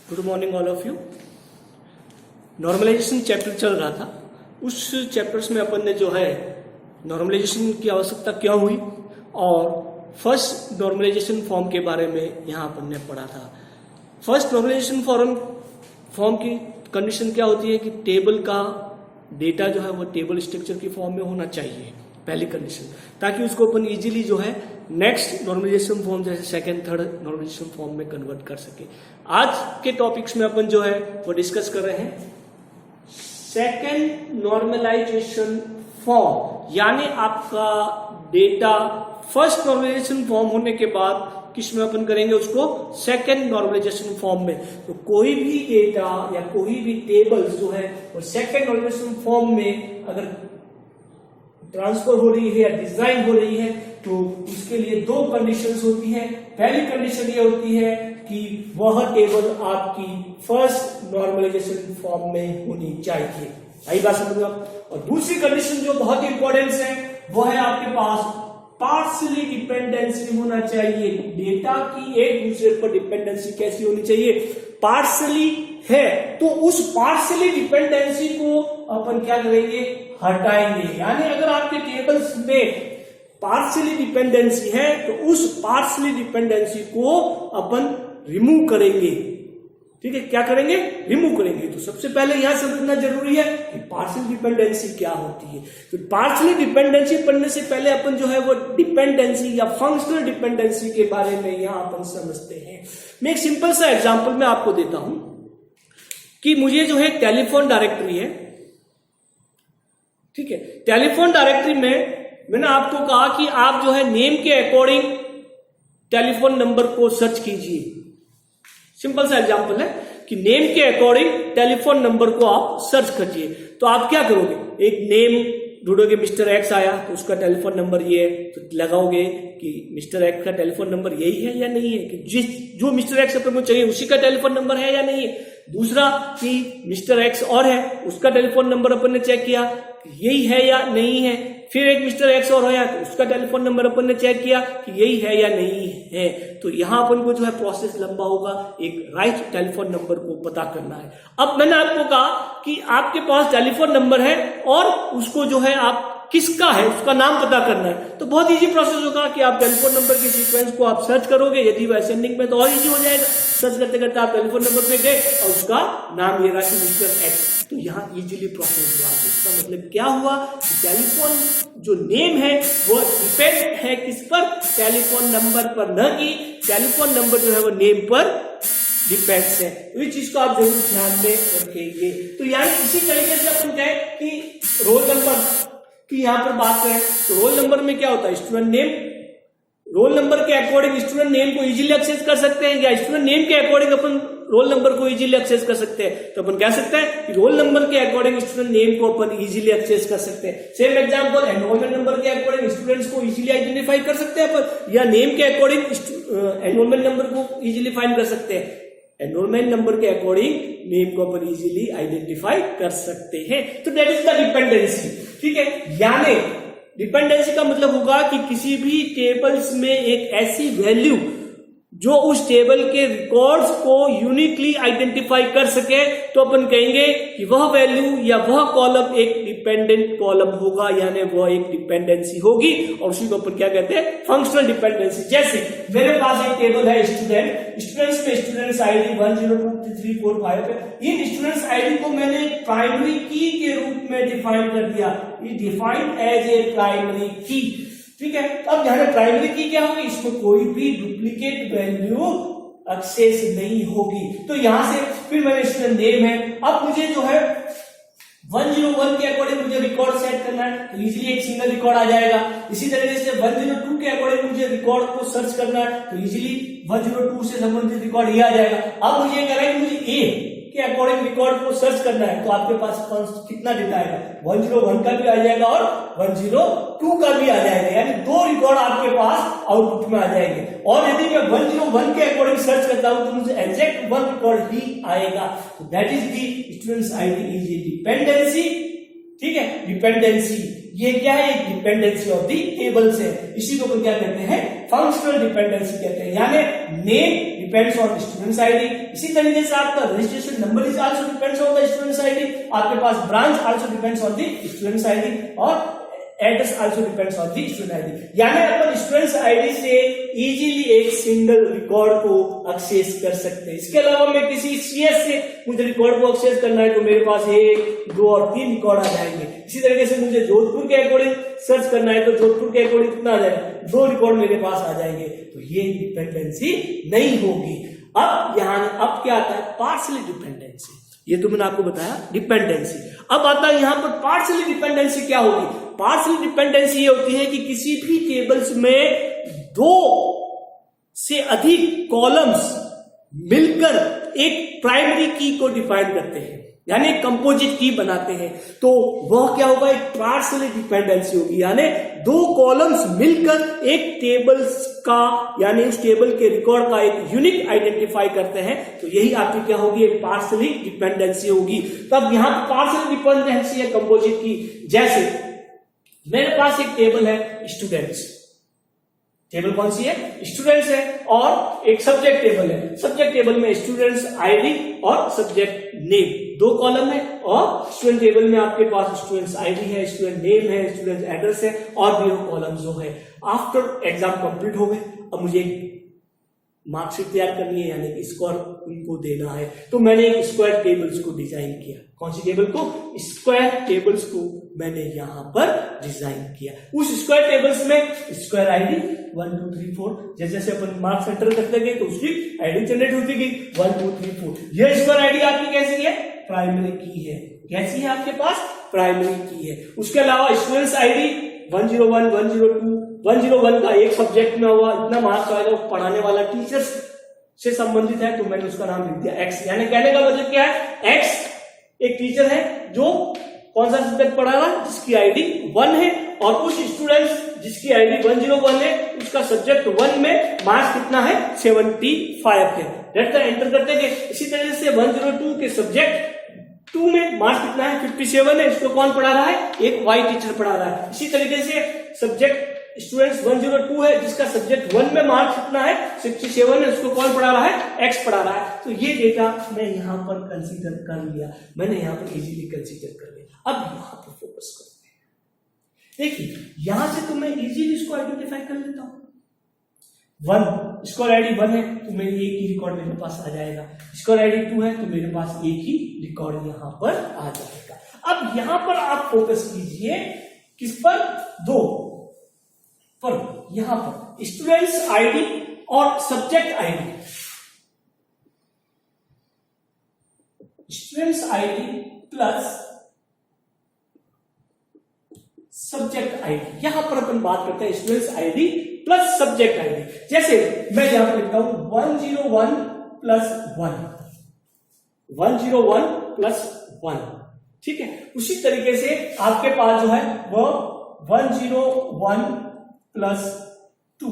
Good morning all of you. Normalisation chapter चल रहा था, उस चैप्टर्स में अपन ने जो है नॉर्मलाइजेशन की आवश्यकता क्यों हुई और फर्स्ट नॉर्मलाइजेशन फॉर्म के बारे में यहाँ अपन ने पढ़ा था। फर्स्ट नॉर्मलाइजेशन फॉर्म की कंडीशन क्या होती है कि टेबल का डेटा जो है वो टेबल स्ट्रक्चर की फॉर्म में होना चाहिए, पहली कंडीशन, ताकि उसको अपन इजीली जो है नेक्स्ट नॉर्मलाइजेशन फॉर्म जैसे सेकंड थर्ड नॉर्मलाइजेशन फॉर्म में कन्वर्ट कर सके। आज के टॉपिक्स में अपन जो है वो डिस्कस कर रहे हैं सेकंड नॉर्मलाइजेशन फॉर्म, यानी आपका डेटा फर्स्ट नॉर्मलाइजेशन फॉर्म होने के बाद किस में अपन करेंगे उसको सेकंड नॉर्मलाइजेशन फॉर्म में। तो कोई भी डेटा या कोई भी टेबल्स जो है वो सेकंड नॉर्मलाइजेशन फॉर्म में अगर ट्रांसफर हो रही है या डिजाइन हो रही है तो उसके लिए दो कंडीशंस होती हैं। पहली कंडीशन ये होती है कि वह टेबल आपकी फर्स्ट नॉर्मलाइजेशन फॉर्म में होनी चाहिए, सही बात समझ लो। और दूसरी कंडीशन जो बहुत इंपॉर्टेंट है वो है आपके पास पार्शियली डिपेंडेंसी होना चाहिए। डेटा की एक दूसरे पर डिपेंडेंसी कैसी होनी चाहिए, पार्शियली है तो उस पार्शियली डिपेंडेंसी को अपन क्या करेंगे, हटाएंगे। यानी अगर आपके टेबल्स में पार्शियली डिपेंडेंसी है तो उस पार्शियली डिपेंडेंसी को अपन रिमूव करेंगे। ठीक है, क्या करेंगे, रिमूव करेंगे। तो सबसे पहले यहां समझना जरूरी है कि पार्शियल डिपेंडेंसी क्या होती है। तो पार्शियल डिपेंडेंसी पढ़ने से पहले अपन जो है वो डिपेंडेंसी या फंक्शनल डिपेंडेंसी के बारे में यहां अपन समझते हैं। मैं एक सिंपल सा एग्जांपल में आपको देता हूं कि मुझे जो है टेलीफोन डायरेक्टरी है, ठीक है, टेलीफोन डायरेक्टरी में मैंने आपको कहा कि आप जो है नेम के अकॉर्डिंग टेलीफोन नंबर को सर्च कीजिए। सिंपल सा एग्जांपल है कि नेम के अकॉर्डिंग टेलीफोन नंबर को आप सर्च कीजिए। तो आप क्या करोगे, एक नेम ढूंढोगे, मिस्टर एक्स आया तो उसका टेलीफोन नंबर ये है, तो लगाओगे कि मिस्टर एक्स का टेलीफोन नंबर यही है या नहीं है, कि जो मिस्टर एक्स अपन को चाहिए उसी का टेलीफोन नंबर है या नहीं है। दूसरा कि मिस्टर एक्स और है, उसका टेलीफोन नंबर अपन ने चेक किया यही है या नहीं है। फिर एक मिस्टर एक्स और है तो उसका टेलीफोन नंबर अपन ने चेक किया कि यही है या नहीं है। तो यहां अपन को जो है प्रोसेस लंबा होगा, एक राइट टेलीफोन नंबर को पता करना है। अब मैंने आपको कहा कि आपके पास टेलीफोन नंबर है और उसको जो है आप किसका है उसका नाम पता करना है। तो बहुत इजी प्रोसेस होगा कि आप टेलीफोन नंबर के सीक्वेंस को आप सर्च करोगे, यदि वो असेंडिंग में तो और इजी हो जाएगा। सर्च करते करते आप टेलीफोन नंबर पे गए और उसका नाम ये रहा कि मिस्टर एक्स, तो यहाँ इजीली प्रोसेस हुआ। इसका मतलब क्या हुआ, टेलीफोन जो नेम है वो डिपेंड है किस पर, टेलीफोन नंबर पर, न कि टेलीफोन नंबर जो है वो नेम पर डिपेंड्स है। इस चीज को आप जरूर ध्यान में रखेंगे। तो यानी इसी तरीके से अपन कहें कि रोल नंबर की यहां पर बात करें तो रोल नंबर में क्या होता है, स्टूडेंट नेम। रोल नंबर के अकॉर्डिंग स्टूडेंट नेम को इजीली एक्सेस कर सकते हैं, या स्टूडेंट नेम के अकॉर्डिंग अपन रोल नंबर को इजीली एक्सेस कर सकते हैं। तो अपन कह सकते हैं कि रोल नंबर के अकॉर्डिंग स्टूडेंट नेम को अपन इजीली एक्सेस कर सकते हैं। सेम एग्जांपल, एनरोलमेंट नंबर के अकॉर्डिंग स्टूडेंट्स को इजीली आइडेंटिफाई कर सकते हैं अपन, या नेम के अकॉर्डिंग एनरोलमेंट नंबर को इजीली फाइंड कर सकते हैं। एनरोलमेंट नंबर के अकॉर्डिंग नेम को अपन इजीली आइडेंटिफाई कर सकते हैं। तो दैट इज द डिपेंडेंसी। ठीक है, यानी डिपेंडेंसी का मतलब होगा कि किसी भी टेबल्स में एक ऐसी वैल्यू जो उस टेबल के रिकॉर्ड्स को यूनिकली आइडेंटिफाई कर सके, तो अपन कहेंगे कि वह वैल्यू या वह कॉलम एक डिपेंडेंट कॉलम होगा, यानी वह एक डिपेंडेंसी होगी, और उसी को अपन क्या कहते हैं, फंक्शनल डिपेंडेंसी। जैसे मेरे पास एक टेबल है स्टूडेंट्स में स्टूडेंट्स आईडी 1 0 2 3 4 5 है। इन स्टूडेंट्स आईडी को मैंने प्राइमरी की के रूप में डिफाइन कर दिया, it defined as a primary की। ठीक है, अब यहाँ प्राइमरी की क्या होगी, इसमें कोई भी डुप्लीकेट वैल्यू एक्सेस नहीं होगी। तो यहां से फिर मैंने स्टूडेंट नेम है, अब मुझे जो है 101 के अकॉर्डिंग मुझे रिकॉर्ड सेट करना है तो इजीली एक सिंगल रिकॉर्ड आ जाएगा। इसी तरीके से 102 के अकॉर्डिंग मुझे रिकॉर्ड को सर्च करना है तो इजीली 102 से संबंधित रिकॉर्ड ये आ जाएगा। अब मुझे कह रहा है कि मुझे ए के अकॉर्डिंग रिकॉर्ड को सर्च करना है तो आपके पास कितना डेटा आएगा, 101 का भी आ जाएगा और 102 का भी आ जाएगा, यानी दो रिकॉर्ड आपके पास आउटपुट में आ जाएंगे। और यदि मैं 101 के अकॉर्डिंग सर्च करता हूं तो मुझे एग्जैक्ट 1 रिकॉर्ड ही आएगा। तो that is the students ID is a dependency. ठीक है, डिपेंडेंसी ये क्या है, एक डिपेंडेंसी ऑफ दी टेबल्स है। इसी को क्या कहते हैं, फंक्शनल डिपेंडेंसी कहते हैं। यानी name depends on students ID. इसी तरीके से आपका registration number is also depends on the students ID. आपके पास branch also depends on the students ID और address also depends on the student ID. यानी अपन स्टूडेंट्स आईडी से इजीली एक सिंगल रिकॉर्ड को एक्सेस कर सकते हैं। इसके अलावा मैं किसी सीएस से मुझे रिकॉर्ड को एक्सेस करना है तो मेरे पास 1, 2 और 3 रिकॉर्ड आ जाएंगे। इसी तरीके से मुझे जोधपुर के अकॉर्डिंग सर्च करना है तो जोधपुर के अकॉर्डिंग कितना आ जाएगा, 2 रिकॉर्ड मेरे पास आ जाएंगे। तो ये डिपेंडेंसी नहीं होगी। अब क्या आता है, पार्शियल डिपेंडेंसी। ये तो मैंने आपको बताया डिपेंडेंसी। अब आता है यहां पर पार्शियल डिपेंडेंसी क्या होगी। पार्शियल डिपेंडेंसी ये होती है कि किसी भी टेबल्स में 2 से अधिक कॉलम्स मिलकर एक प्राइमरी की को डिफाइन करते हैं, यानी कंपोजिट की बनाते हैं। तो वह क्या होगा, एक पार्शियल डिपेंडेंसी होगी। यानी 2 कॉलम्स मिलकर एक टेबल्स का यानी उस टेबल के रिकॉर्ड का एक यूनिक आइडेंटिफाई करते हैं। तो यही आपकी क्या होगी, एक पार्शियल डिपेंडेंसी होगी। तब यहां पार्शियल डिपेंडेंसी है कंपोजिट की। जैसे मेरे पास एक टेबल है स्टूडेंट्स, टेबल कौन सी है, स्टूडेंट्स है, और एक सब्जेक्ट टेबल है। सब्जेक्ट टेबल में स्टूडेंट्स आईडी और सब्जेक्ट नेम 2 कॉलम है, और स्टूडेंट टेबल में आपके पास स्टूडेंट्स आईडी है, स्टूडेंट नेम है, स्टूडेंट एड्रेस है, और भी कॉलम जो है। आफ्टर एग्जाम कंप्लीट हो गए, अब मुझे मार्कशीट तैयार करनी है, यानी स्कोर उनको देना है। तो मैंने एक स्क्वायर टेबल्स को डिजाइन किया। कौन सी टेबल को, स्क्वायर टेबल्स को मैंने यहां पर डिजाइन किया। उस स्क्वायर टेबल्स में स्क्वायर आईडी 1 2 3 4, जैसे जैसे अपन मार्क्स एंटर करते गए तो उसकी आईडी जनरेट होती गई 1 2 3 4। यह स्क्वायर आईडी आपकी कैसी है, प्राइमरी की है। कैसी है आपके पास, प्राइमरी की है। उसके अलावा स्टूडेंट्स आईडी 101 102 101 का एक सब्जेक्ट में हुआ, इतना मार्क्स आएगा, वो पढ़ाने वाला टीचर्स से संबंधित है, तो मैंने उसका नाम लिख दिया एक्स। यानी कहने का मतलब क्या है, एक्स एक टीचर है जो कौन सा सब्जेक्ट पढ़ा रहा है, जिसकी आईडी 1 है, और उस स्टूडेंट्स जिसकी आईडी 101 है उसका सब्जेक्ट 1 में मार्क्स कितना है, 75 है। डेट एंटर करते गए। इसी तरह से 102 के सब्जेक्ट 2 में मार्क्स कितना है, 57 है। इसको कौन पढ़ा रहा है, एक वाई टीचर पढ़ा रहा है। इसी तरीके से सब्जेक्ट स्टूडेंट्स 102 है जिसका सब्जेक्ट 1 में मार्क्स कितना है, 67 है। उसको कौन पढ़ा रहा है, एक्स पढ़ा रहा है। तो ये डेटा मैं यहां पर कंसीडर कर लिया, मैंने यहां पर इजीली कंसीडर कर लिया। अब यहां पर फोकस करते हैं। देखिए यहां से तो मैं इजीली इसको आइडेंटिफाई कर लेता हूं। 1 स्क्वायर आईडी 1 है तो मेरी एक ही रिकॉर्ड मेरे पास आ जाएगा। स्क्वायर आईडी 2 है तो मेरे पास एक ही रिकॉर्ड यहां पर आ जाएगा। अब यहां पर आप फोकस कीजिए किस पर, 2 पर। यहां पर स्टूडेंट्स आईडी और subject ID, students ID plus subject ID. यहां पर अपन बात करते हैं students ID plus subject ID. जैसे मैं यहां पर लिखता हूं 101 प्लस 1, 101 प्लस 1, ठीक है। उसी तरीके से आपके पास जो है वो 101 प्लस 2,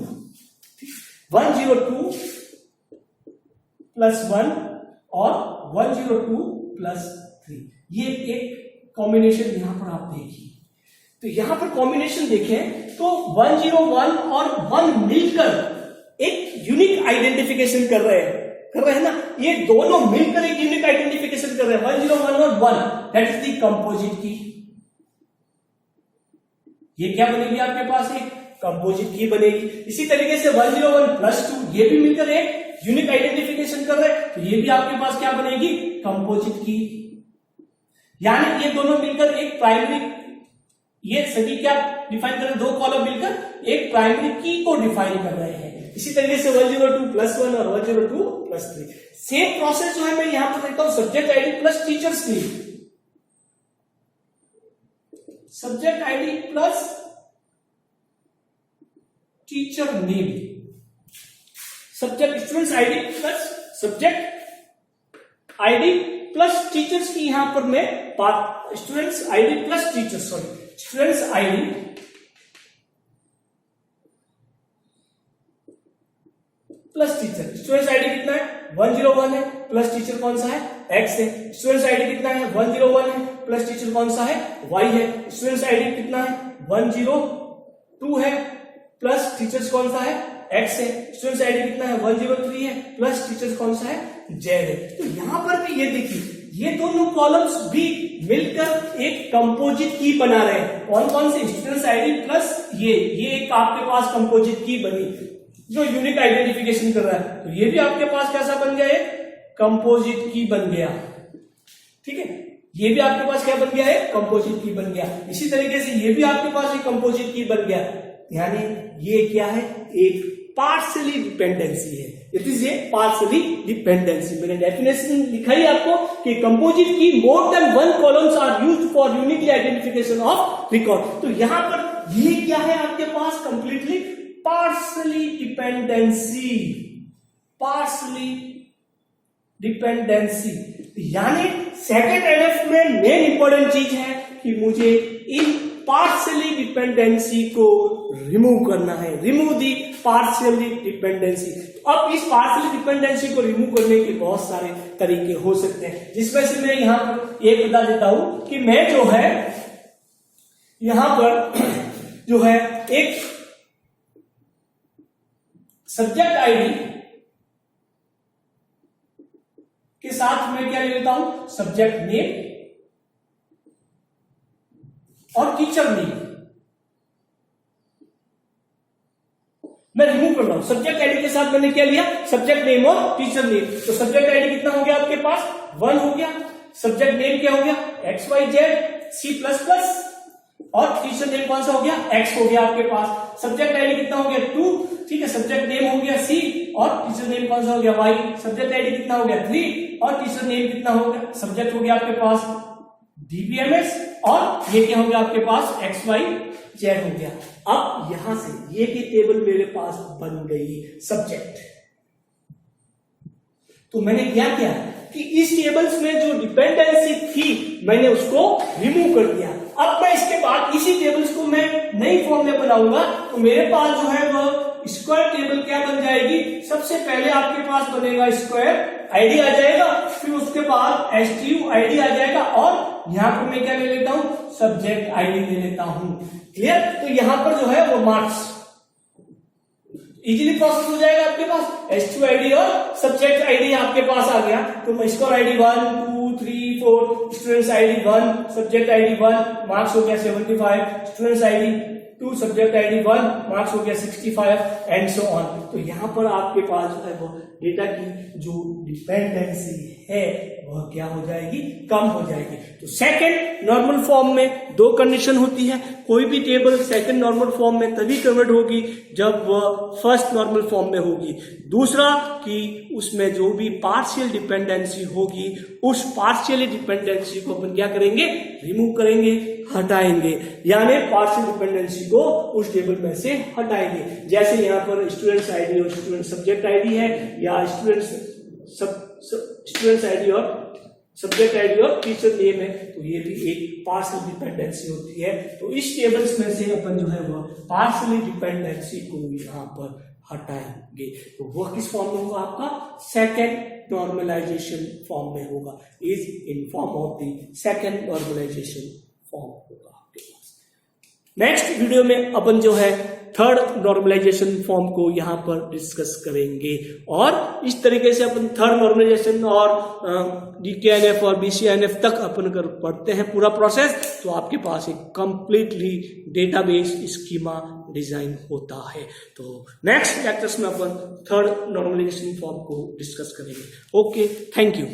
102 प्लस 1 और 102 प्लस 3। ये एक कॉम्बिनेशन यहां पर आप देखिए। तो यहां पर कॉम्बिनेशन देखें तो 101 और 1 मिलकर एक यूनिक आइडेंटिफिकेशन कर रहे हैं ना। ये दोनों मिलकर एक यूनिक आइडेंटिफिकेशन कर रहे हैं, 101 और 1, that is the composite key. ये क्या बनेगी आपके पास, एक कंपोजिट की बनेगी। इसी तरीके से 101 प्लस 2 ये भी मिलकर एक यूनिक आइडेंटिफिकेशन कर रहे हैं, तो ये भी आपके पास क्या बनेगी, कंपोजिट की। यानी ये दोनों मिलकर एक प्राइमरी, ये सभी क्या डिफाइन कर रहे हैं, 2 कॉलम मिलकर एक प्राइमरी की को डिफाइन कर रहे हैं। इसी तरीके से 102 प्लस 1 और 102 प्लस 3। सेम प्रोसेस जो है मैं यहां पर देखता हूं subject ID plus teachers name, subject ID plus teacher name, subject students ID plus subject ID plus teachers की यहां पर मैं बात, students ID plus teachers, sorry students ID plus teacher. Students ID कितना है, 101 है, प्लस टीचर कौन सा है, एक्स है। स्टूडेंट्स आईडी कितना है, 101 है, प्लस टीचर कौन सा है, वाई है। स्टूडेंट्स आईडी कितना है, 102 है, प्लस टीचर्स कौन सा है, एक्स है, स्टूडेंट्स आईडी कितना है 103 है, प्लस टीचर्स कौन सा है जेड है। तो यहां पर भी ये देखिए ये दोनों कॉलम्स भी मिलकर एक कंपोजिट की बना रहे हैं। कौन कौन से, स्टूडेंट्स आईडी प्लस ये एक आपके पास कंपोजिट की बनी जो यूनिक आइडेंटिफिकेशन कर रहा है। तो ये भी आपके पास कैसा बन गया, एक कंपोजिट की बन गया। ठीक है, ये भी आपके पास क्या बन गया है, कंपोजिट की बन गया। इसी तरीके से ये भी आपके पास एक कंपोजिट की बन गया, यानी ये क्या है, एक पार्शियली डिपेंडेंसी है। It is a partially dependency. मैंने डेफिनेशन लिखा ही आपको कि कंपोजिट की more than one columns are used for uniquely identification of record. तो यहां पर ये क्या है आपके पास, completely partially dependency, partially dependency. यानी सेकंड एनएफ में मेन इंपॉर्टेंट चीज है कि मुझे इन पार्शियली डिपेंडेंसी को रिमूव करना है, रिमूव दी पार्शियली डिपेंडेंसी। अब इस पार्शियली डिपेंडेंसी को रिमूव करने के बहुत सारे तरीके हो सकते हैं, जिसमें से मैं यहां पर एक बता देता हूं कि मैं जो है यहां पर जो है एक सब्जेक्ट आईडी के साथ मैं क्या ले लेता हूं, सब्जेक्ट नेम और टीचर नेम मैं रिमूव कर रहा हूं। सब्जेक्ट आईडी के साथ मैंने क्या लिया, सब्जेक्ट नेम और टीचर नेम। तो सब्जेक्ट आईडी कितना हो गया आपके पास, 1 हो गया। सब्जेक्ट नेम क्या हो गया, XYZ C++, और टीचर नेम कौन सा हो गया, X हो गया आपके पास। सब्जेक्ट आईडी कितना हो गया 2, ठीक है। सब्जेक्ट नेम हो गया C और टीचर नेम कौन सा हो गया Y। सब्जेक्ट आईडी कितना हो गया 3 और टीचर नेम कितना हो गया, सब्जेक्ट हो गया आपके पास DBMS और ये क्या हो गया आपके पास XYZ हो गया। अब यहां से ये की टेबल मेरे पास बन गई सब्जेक्ट। तो मैंने क्या किया कि इस टेबल्स में जो डिपेंडेंसी थी मैंने उसको रिमूव कर दिया। अब मैं इसके बाद इसी टेबल्स को मैं नई फॉर्म में बनाऊंगा, तो मेरे पास जो है वो स्क्वायर टेबल क्या बन जाएगी, सबसे पहले आपके पास बनेगा स्क्वायर आईडी आ जाएगा, फिर उसके बाद STU आईडी आ जाएगा और यहां पर मैं क्या ले लेता हूं, सब्जेक्ट आईडी ले लेता हूं। क्लियर। तो यहां पर जो है वो मार्क्स इजीली प्रोसेस हो जाएगा आपके पास। STU आईडी और सब्जेक्ट आईडी आपके पास आ गया, तो मैं score ID 1 2 3 4, students ID 1, subject ID 1, marks हो गया 75, students ID 2, subject ID 1, marks हो गया 65 एंड सो ऑन। तो यहां पर आपके पास जो है वो डेटा की जो डिपेंडेंसी है वह क्या हो जाएगी, कम हो जाएगी। तो सेकंड नॉर्मल फॉर्म में 2 कंडीशन होती है, कोई भी टेबल सेकंड नॉर्मल फॉर्म में तभी कन्वर्ट होगी जब वह फर्स्ट नॉर्मल फॉर्म में होगी। दूसरा कि उसमें जो भी पार्शियल डिपेंडेंसी होगी उस पार्शियल डिपेंडेंसी को अपन क्या करेंगे, रिमूव करेंगे, हटाएंगे, यानी पार्शियल डिपेंडेंसी को उस टेबल में से हटाएंगे। जैसे यहाँ पर स्टूडेंट्स आईडी और स्टूडेंट सब्जेक्ट आईडी है, या स्टूडेंट्स आईडी और सब्जेक्ट आईडी और टीचर नेम है, तो ये भी एक पार्शियल डिपेंडेंसी होती है। तो इस टेबल्स में से अपन जो है वो पार्शियल डिपेंडेंसी को यहाँ पर हटाएंगे। तो वह किस फॉर्म में होगा, आपका सेकेंड नॉर्मलाइजेशन फॉर्म में होगा, is in form of the second normalisation form होगा आपके पास। नेक्स्ट वीडियो में अपन जो है थर्ड नॉर्मलाइजेशन फॉर्म को यहां पर डिस्कस करेंगे, और इस तरीके से अपन थर्ड नॉर्मलाइजेशन और DKNF और BCNF तक अपन कर पढ़ते हैं पूरा प्रोसेस, तो आपके पास एक कंप्लीटली डेटाबेस स्कीमा डिजाइन होता है। तो नेक्स्ट लेक्चर्स में अपन थर्ड नॉर्मलाइजेशन फॉर्म को डिस्कस करेंगे। Okay, thank you.